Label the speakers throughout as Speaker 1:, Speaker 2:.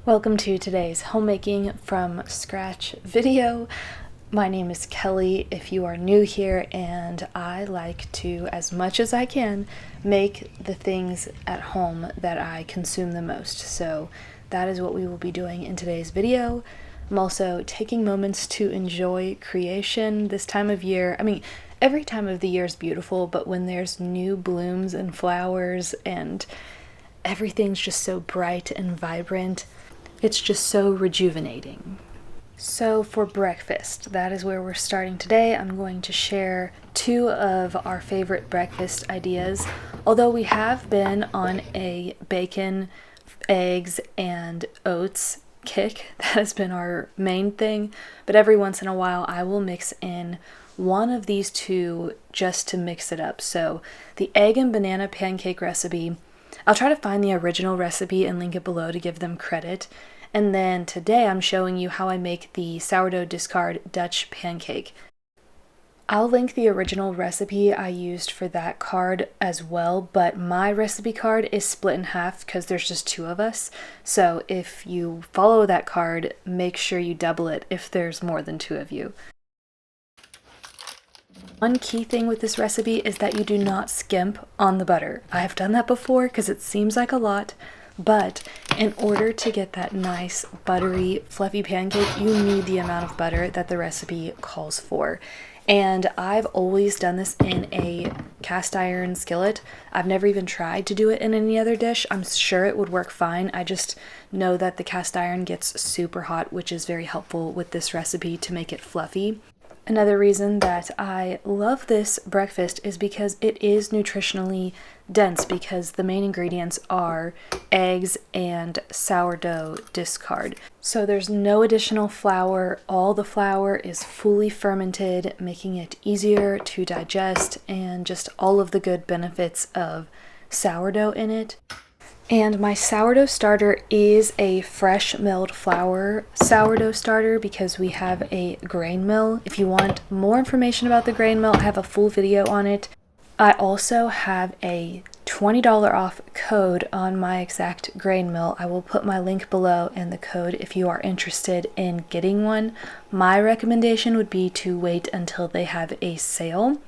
Speaker 1: Welcome to today's homemaking from scratch video. My name is Kelly if you are new here, and I like to, as much as I can, make the things at home that I consume the most. So that is what we will be doing in today's video. I'm also taking moments to enjoy creation this time of year. I mean, every time of the year is beautiful, but when there's new blooms and flowers and everything's just so bright and vibrant, it's just so rejuvenating. So for breakfast, that is where we're starting today. I'm going to share two of our favorite breakfast ideas. Although we have been on a bacon, eggs, and oats kick, that has been our main thing, but every once in a while I will mix in one of these two just to mix it up. So the egg and banana pancake recipe, I'll try to find the original recipe and link it below to give them credit. And then today I'm showing you how I make the sourdough discard Dutch pancake. I'll link the original recipe I used for that card as well, but my recipe card is split in half because there's just two of us. So if you follow that card, make sure you double it if there's more than two of you. One key thing with this recipe is that you do not skimp on the butter. I have done that before because it seems like a lot, but in order to get that nice, buttery, fluffy pancake, you need the amount of butter that the recipe calls for. And I've always done this in a cast iron skillet. I've never even tried to do it in any other dish. I'm sure it would work fine. I just know that the cast iron gets super hot, which is very helpful with this recipe to make it fluffy. Another reason that I love this breakfast is because it is nutritionally dense, because the main ingredients are eggs and sourdough discard. So there's no additional flour. All the flour is fully fermented, making it easier to digest, and just all of the good benefits of sourdough in it. And my sourdough starter is a fresh milled flour sourdough starter because we have a grain mill. If you want more information about the grain mill, I have a full video on it. I also have a $20 off code on my exact grain mill. I will put my link below and the code if you are interested in getting one. My recommendation would be to wait until they have a sale.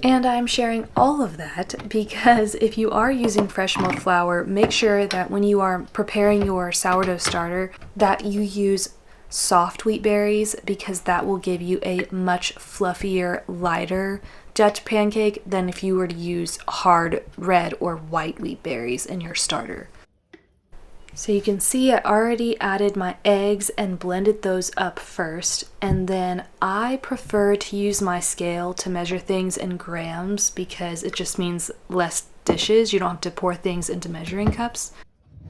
Speaker 1: And I'm sharing all of that because if you are using fresh milled flour, make sure that when you are preparing your sourdough starter that you use soft wheat berries, because that will give you a much fluffier, lighter Dutch pancake than if you were to use hard red or white wheat berries in your starter. So you can see I already added my eggs and blended those up first, and then I prefer to use my scale to measure things in grams because it just means less dishes. You don't have to pour things into measuring cups.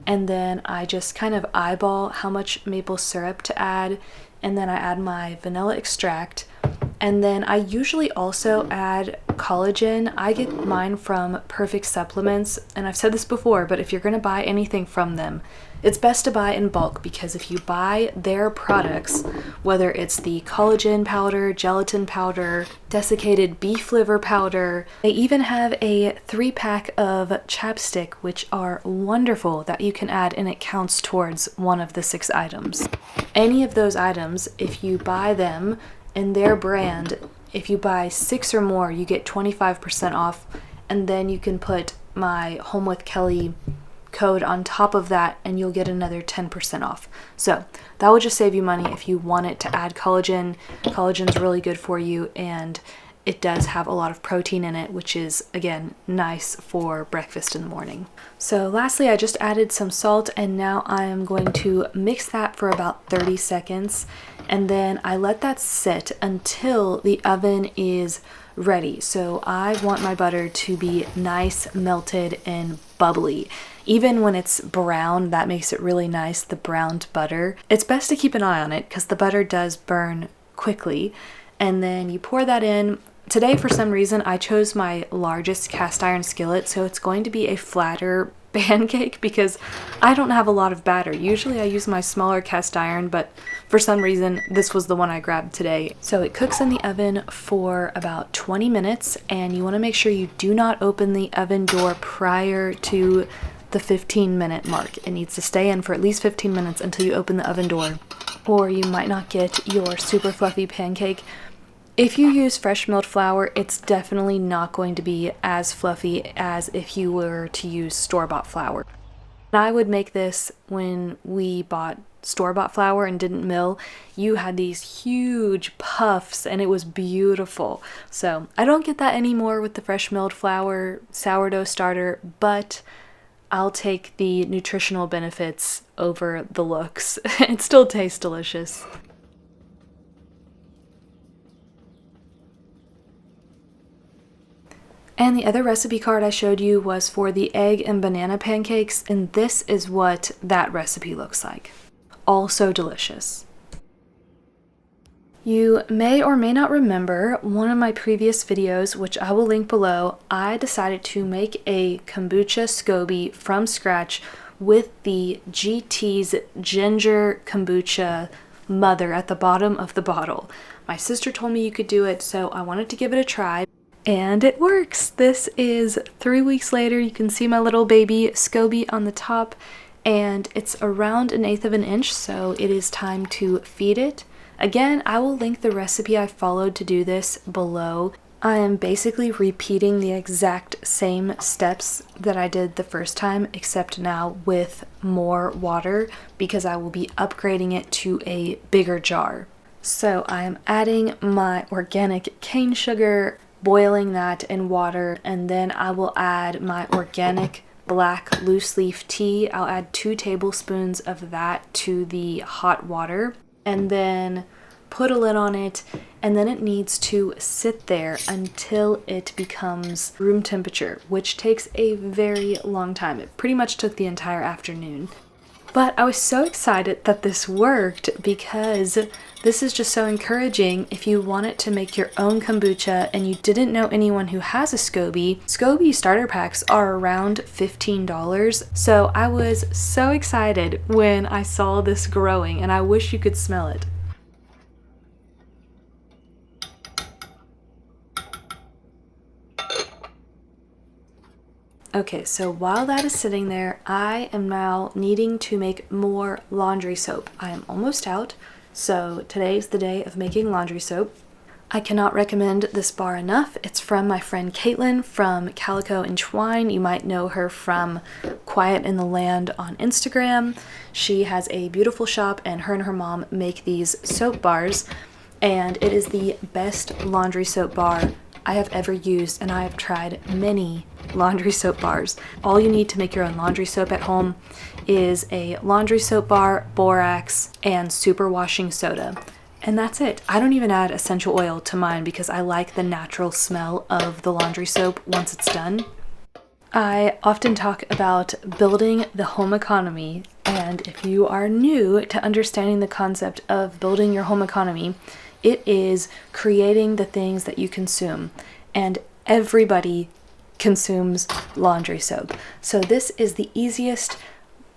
Speaker 1: And then I just kind of eyeball how much maple syrup to add, and then I add my vanilla extract. And then I usually also add collagen. I get mine from Perfect Supplements, and I've said this before, but if you're going to buy anything from them, it's best to buy in bulk, because if you buy their products, whether it's the collagen powder, gelatin powder, desiccated beef liver powder, they even have a 3-pack of chapstick, which are wonderful, that you can add, and it counts towards one of the 6 items. Any of those items, if you buy them in their brand, if you buy 6 or more, you get 25% off, and then you can put my Home with Kelly code on top of that and you'll get another 10% off. So that will just save you money if you want it to add collagen. Collagen's really good for you, and it does have a lot of protein in it, which is, again, nice for breakfast in the morning. So lastly, I just added some salt, and now I am going to mix that for about 30 seconds. And then I let that sit until the oven is ready. So I want my butter to be nice, melted, and bubbly. Even when it's brown, that makes it really nice, the browned butter. It's best to keep an eye on it because the butter does burn quickly. And then you pour that in. Today, for some reason, I chose my largest cast iron skillet, so it's going to be a flatter pancake because I don't have a lot of batter. Usually I use my smaller cast iron, but for some reason this was the one I grabbed today. So it cooks in the oven for about 20 minutes, and you want to make sure you do not open the oven door prior to the 15-minute mark. It needs to stay in for at least 15 minutes until you open the oven door, or you might not get your super fluffy pancake. If you use fresh milled flour, it's definitely not going to be as fluffy as if you were to use store-bought flour. I would make this when we bought store-bought flour and didn't mill. You had these huge puffs and it was beautiful. So I don't get that anymore with the fresh milled flour sourdough starter, but I'll take the nutritional benefits over the looks. It still tastes delicious. And the other recipe card I showed you was for the egg and banana pancakes, and this is what that recipe looks like. Also delicious. You may or may not remember one of my previous videos, which I will link below. I decided to make a kombucha SCOBY from scratch with the GT's ginger kombucha mother at the bottom of the bottle. My sister told me you could do it, so I wanted to give it a try. And it works! This is 3 weeks later. You can see my little baby SCOBY on the top, and it's around 1/8 of an inch, so it is time to feed it. Again, I will link the recipe I followed to do this below. I am basically repeating the exact same steps that I did the first time, except now with more water, because I will be upgrading it to a bigger jar. So I am adding my organic cane sugar, boiling that in water, and then I will add my organic black loose leaf tea. I'll add 2 tablespoons of that to the hot water and then put a lid on it, and then it needs to sit there until it becomes room temperature, which takes a very long time. It pretty much took the entire afternoon. But I was so excited that this worked, because this is just so encouraging if you wanted to make your own kombucha and you didn't know anyone who has a SCOBY. SCOBY starter packs are around $15. So I was so excited when I saw this growing, and I wish you could smell it. Okay, so while that is sitting there, I am now needing to make more laundry soap. I am almost out, so today's the day of making laundry soap. I cannot recommend this bar enough. It's from my friend Caitlin from Calico and Twine. You might know her from Quiet in the Land on Instagram. She has a beautiful shop, and her mom make these soap bars, and it is the best laundry soap bar I have ever used, and I have tried many laundry soap bars. All you need to make your own laundry soap at home is a laundry soap bar, borax, and super washing soda. And that's it. I don't even add essential oil to mine because I like the natural smell of the laundry soap once it's done. I often talk about building the home economy, and if you are new to understanding the concept of building your home economy, it is creating the things that you consume, and everybody consumes laundry soap. So this is the easiest,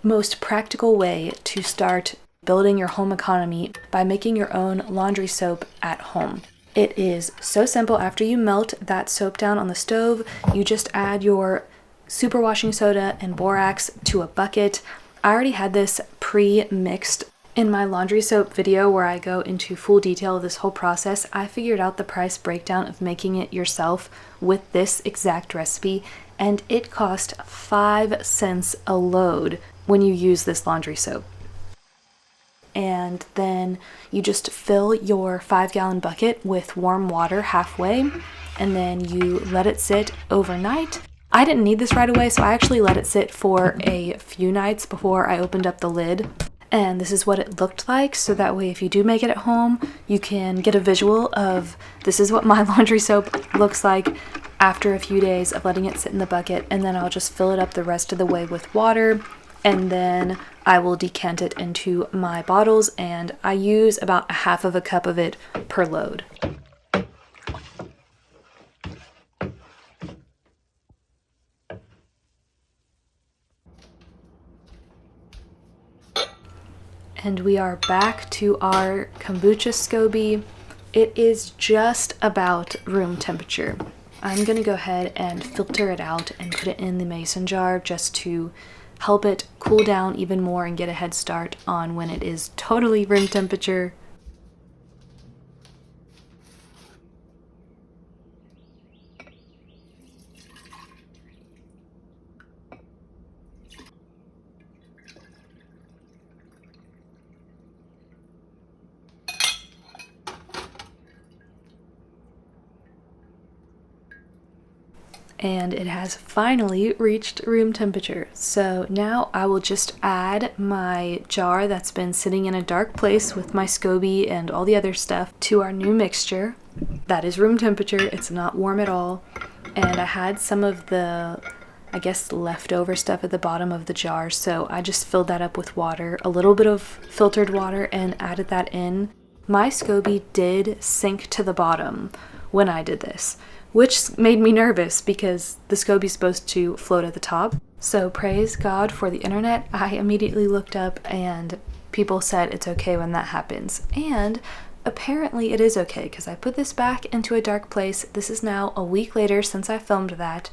Speaker 1: most practical way to start building your home economy, by making your own laundry soap at home. It is so simple. After you melt that soap down on the stove, you just add your super washing soda and borax to a bucket. I already had this pre-mixed in my laundry soap video where I go into full detail of this whole process. I figured out the price breakdown of making it yourself with this exact recipe, and it cost 5 cents a load when you use this laundry soap. And then you just fill your 5-gallon bucket with warm water halfway, and then you let it sit overnight. I didn't need this right away, so I actually let it sit for a few nights before I opened up the lid. And this is what it looked like, so that way if you do make it at home, you can get a visual of, this is what my laundry soap looks like after a few days of letting it sit in the bucket. And then I'll just fill it up the rest of the way with water, and then I will decant it into my bottles, and I use about 1/2 cup of it per load. And we are back to our kombucha SCOBY. It is just about room temperature. I'm gonna go ahead and filter it out and put it in the mason jar just to help it cool down even more and get a head start on when it is totally room temperature. And it has finally reached room temperature. So now I will just add my jar that's been sitting in a dark place with my SCOBY and all the other stuff to our new mixture. That is room temperature. It's not warm at all. And I had some of the, I guess, leftover stuff at the bottom of the jar, so I just filled that up with water, a little bit of filtered water, and added that in. My SCOBY did sink to the bottom when I did this, which made me nervous because the SCOBY is supposed to float at the top. So praise God for the internet. I immediately looked up and people said it's okay when that happens. And apparently it is okay because I put this back into a dark place. This is now a week later since I filmed that.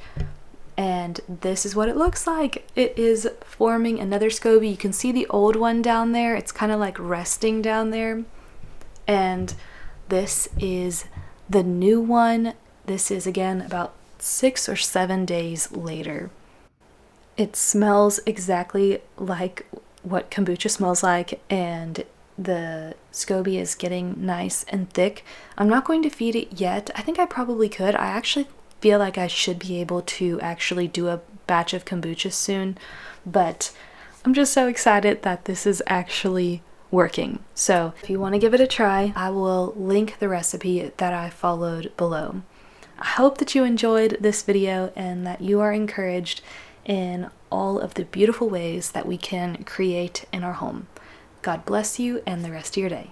Speaker 1: And this is what it looks like. It is forming another SCOBY. You can see the old one down there. It's kind of like resting down there. And this is the new one. This is again about 6 or 7 days later. It smells exactly like what kombucha smells like, and the SCOBY is getting nice and thick. I'm not going to feed it yet. I think I probably could. I actually feel like I should be able to actually do a batch of kombucha soon, but I'm just so excited that this is actually working. So if you want to give it a try, I will link the recipe that I followed below. I hope that you enjoyed this video and that you are encouraged in all of the beautiful ways that we can create in our home. God bless you and the rest of your day.